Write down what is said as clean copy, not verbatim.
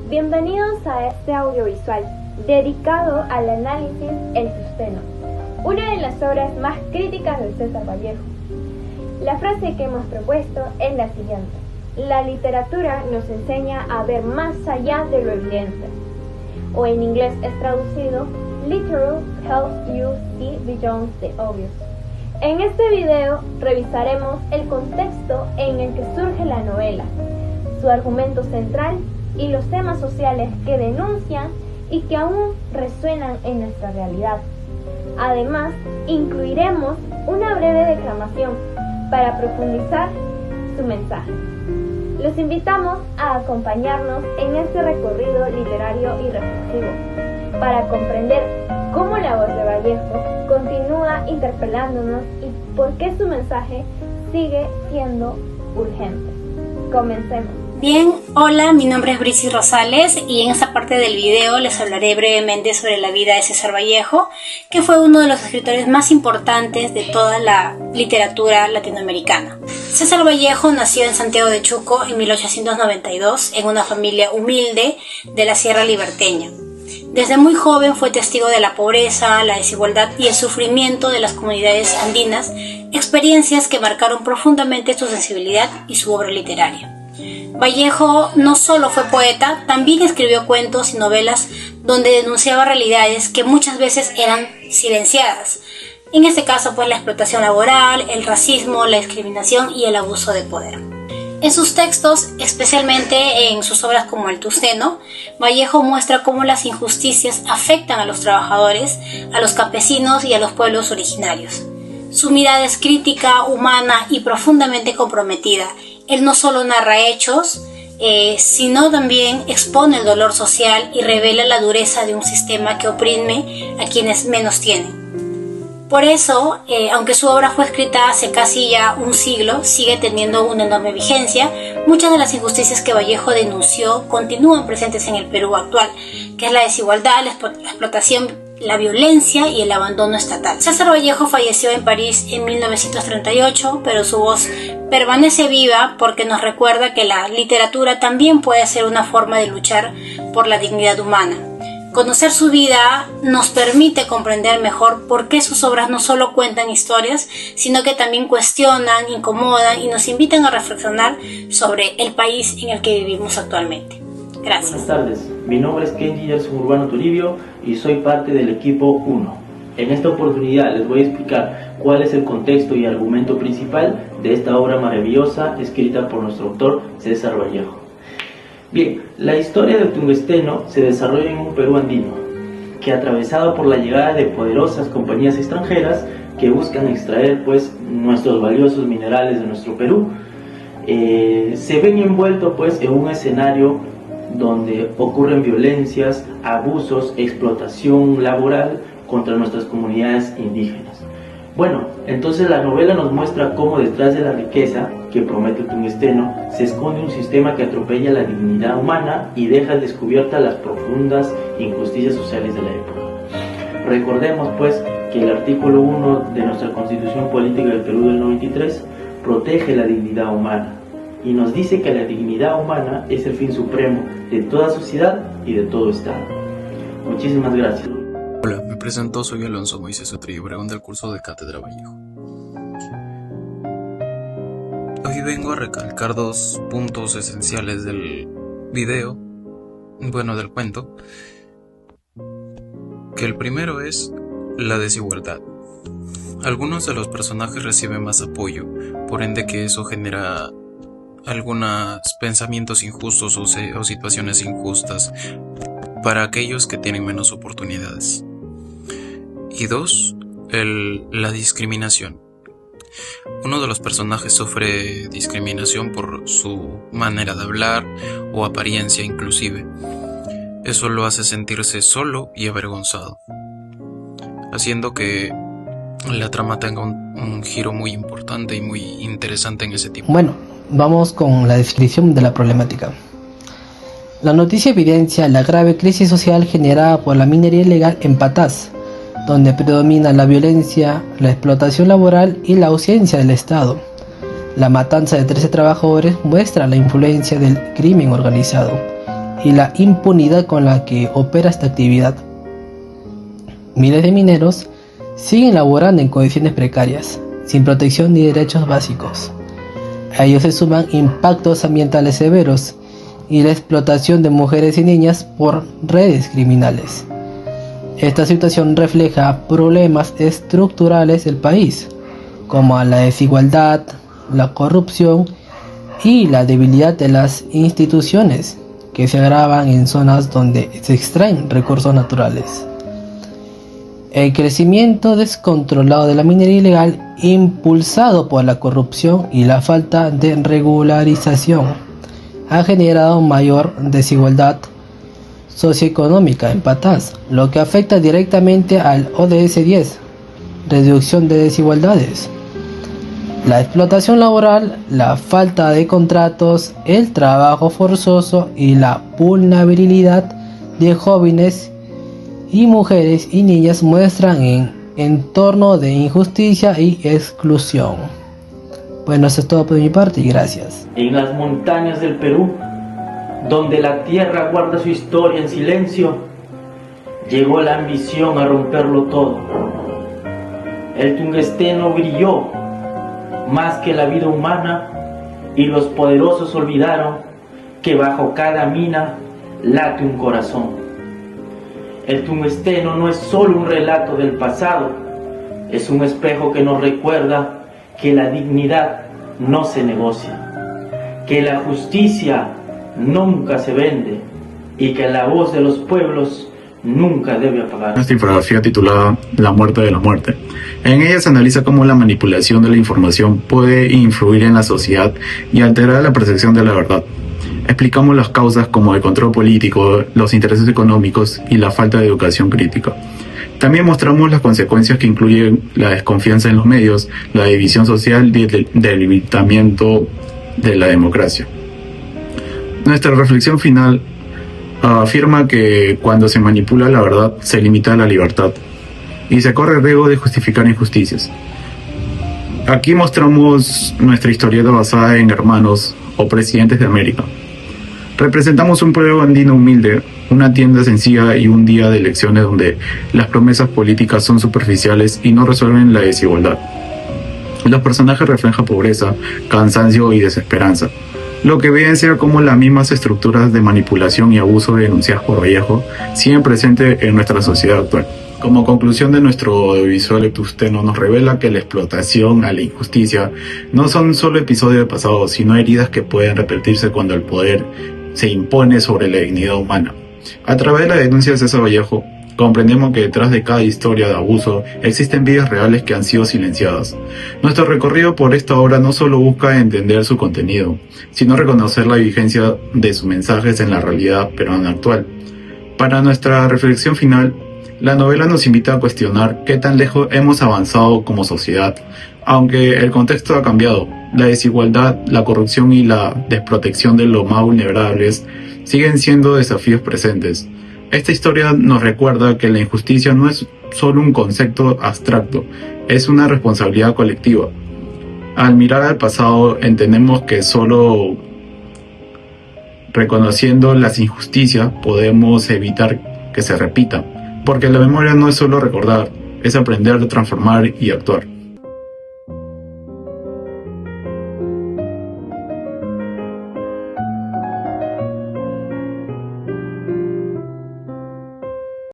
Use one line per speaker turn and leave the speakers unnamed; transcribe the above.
Bienvenidos a este audiovisual dedicado al análisis El Tusteno, una de las obras más críticas de César Vallejo. La frase que hemos propuesto es la siguiente: la literatura nos enseña a ver más allá de lo evidente, o en inglés es traducido Literature helps you see beyond the obvious. En este video revisaremos el contexto en el que surge la novela, su argumento central y los temas sociales que denuncian y que aún resuenan en nuestra realidad. Además, incluiremos una breve declamación para profundizar su mensaje. Los invitamos a acompañarnos en este recorrido literario y reflexivo para comprender cómo la voz de Vallejo continúa interpelándonos y por qué su mensaje sigue siendo urgente. Comencemos.
Bien, hola, mi nombre es Bricy Rosales y en esta parte del video les hablaré brevemente sobre la vida de César Vallejo, que fue uno de los escritores más importantes de toda la literatura latinoamericana. César Vallejo nació en Santiago de Chuco en 1892 en una familia humilde de la Sierra Liberteña. Desde muy joven fue testigo de la pobreza, la desigualdad y el sufrimiento de las comunidades andinas, experiencias que marcaron profundamente su sensibilidad y su obra literaria. Vallejo no solo fue poeta, también escribió cuentos y novelas donde denunciaba realidades que muchas veces eran silenciadas. En este caso, pues la explotación laboral, el racismo, la discriminación y el abuso de poder. En sus textos, especialmente en sus obras como El Tusteno, Vallejo muestra cómo las injusticias afectan a los trabajadores, a los campesinos y a los pueblos originarios. Su mirada es crítica, humana y profundamente comprometida. Él no solo narra hechos, sino también expone el dolor social y revela la dureza de un sistema que oprime a quienes menos tienen. Por eso, aunque su obra fue escrita hace casi ya un siglo, sigue teniendo una enorme vigencia. Muchas de las injusticias que Vallejo denunció continúan presentes en el Perú actual, que es la desigualdad, la explotación, la violencia y el abandono estatal. César Vallejo falleció en París en 1938, pero su voz permanece viva porque nos recuerda que la literatura también puede ser una forma de luchar por la dignidad humana. Conocer su vida nos permite comprender mejor por qué sus obras no solo cuentan historias, sino que también cuestionan, incomodan y nos invitan a reflexionar sobre el país en el que vivimos actualmente. Gracias.
Buenas tardes, mi nombre es Kenji Gerson Urbano Toribio y soy parte del equipo 1. En esta oportunidad les voy a explicar cuál es el contexto y argumento principal de esta obra maravillosa escrita por nuestro autor César Vallejo. Bien, la historia del tungsteno se desarrolla en un Perú andino, que atravesado por la llegada de poderosas compañías extranjeras que buscan extraer nuestros valiosos minerales de nuestro Perú, se ven envueltos en un escenario donde ocurren violencias, abusos, explotación laboral contra nuestras comunidades indígenas. Bueno, entonces la novela nos muestra cómo detrás de la riqueza que promete el tungsteno se esconde un sistema que atropella la dignidad humana y deja descubiertas las profundas injusticias sociales de la época. Recordemos que el artículo 1 de nuestra Constitución Política del Perú del 93 protege la dignidad humana y nos dice que la dignidad humana es el fin supremo de toda sociedad y de todo Estado. Muchísimas gracias.
Hola, me presento, soy Alonso Moisés Otrillo Obregón del curso de Cátedra Vallejo. Hoy vengo a recalcar dos puntos esenciales del video, del cuento, que el primero es la desigualdad. Algunos de los personajes reciben más apoyo, por ende que eso genera algunos pensamientos injustos o situaciones injustas para aquellos que tienen menos oportunidades. Y dos, la discriminación. Uno de los personajes sufre discriminación por su manera de hablar o apariencia inclusive. Eso lo hace sentirse solo y avergonzado, haciendo que la trama tenga un giro muy importante y muy interesante en ese tipo.
Bueno, vamos con la descripción de la problemática. La noticia evidencia la grave crisis social generada por la minería ilegal en Patás, donde predomina la violencia, la explotación laboral y la ausencia del Estado. La matanza de 13 trabajadores muestra la influencia del crimen organizado y la impunidad con la que opera esta actividad. Miles de mineros siguen laborando en condiciones precarias, sin protección ni derechos básicos. A ellos se suman impactos ambientales severos y la explotación de mujeres y niñas por redes criminales. Esta situación refleja problemas estructurales del país, como la desigualdad, la corrupción y la debilidad de las instituciones, que se agravan en zonas donde se extraen recursos naturales. El crecimiento descontrolado de la minería ilegal, impulsado por la corrupción y la falta de regularización, ha generado mayor desigualdad socioeconómica en Patás, lo que afecta directamente al ODS 10, reducción de desigualdades. La explotación laboral, la falta de contratos, el trabajo forzoso y la vulnerabilidad de jóvenes y mujeres y niñas muestran un entorno de injusticia y exclusión. Bueno, eso es todo por mi parte y gracias.
En las montañas del Perú, donde la tierra guarda su historia en silencio, llegó la ambición a romperlo todo. El tungsteno brilló más que la vida humana y los poderosos olvidaron que bajo cada mina late un corazón. El tungsteno no es solo un relato del pasado, es un espejo que nos recuerda que la dignidad no se negocia, que la justicia nunca se vende y que la voz de los pueblos nunca debe apagar.
Nuestra infografía titulada La muerte de la muerte. En ella se analiza cómo la manipulación de la información puede influir en la sociedad y alterar la percepción de la verdad. Explicamos las causas como el control político, los intereses económicos y la falta de educación crítica. También mostramos las consecuencias que incluyen la desconfianza en los medios, la división social y el debilitamiento de la democracia. Nuestra reflexión final afirma que cuando se manipula la verdad se limita la libertad y se corre el riesgo de justificar injusticias. Aquí mostramos nuestra historieta basada en hermanos o presidentes de América. Representamos un pueblo andino humilde, una tienda sencilla y un día de elecciones donde las promesas políticas son superficiales y no resuelven la desigualdad. Los personajes reflejan pobreza, cansancio y desesperanza, lo que evidencia cómo las mismas estructuras de manipulación y abuso denunciadas por Vallejo siguen presentes en nuestra sociedad actual. Como conclusión de nuestro audiovisual, Tungsteno nos revela que la explotación a la injusticia no son solo episodios del pasado, sino heridas que pueden repetirse cuando el poder se impone sobre la dignidad humana. A través de la denuncia de César Vallejo, comprendemos que detrás de cada historia de abuso existen vidas reales que han sido silenciadas. Nuestro recorrido por esta obra no solo busca entender su contenido, sino reconocer la vigencia de sus mensajes en la realidad peruana actual. Para nuestra reflexión final, la novela nos invita a cuestionar qué tan lejos hemos avanzado como sociedad. Aunque el contexto ha cambiado, la desigualdad, la corrupción y la desprotección de los más vulnerables siguen siendo desafíos presentes. Esta historia nos recuerda que la injusticia no es solo un concepto abstracto, es una responsabilidad colectiva. Al mirar al pasado, entendemos que solo reconociendo las injusticias podemos evitar que se repitan, porque la memoria no es solo recordar, es aprender, transformar y actuar.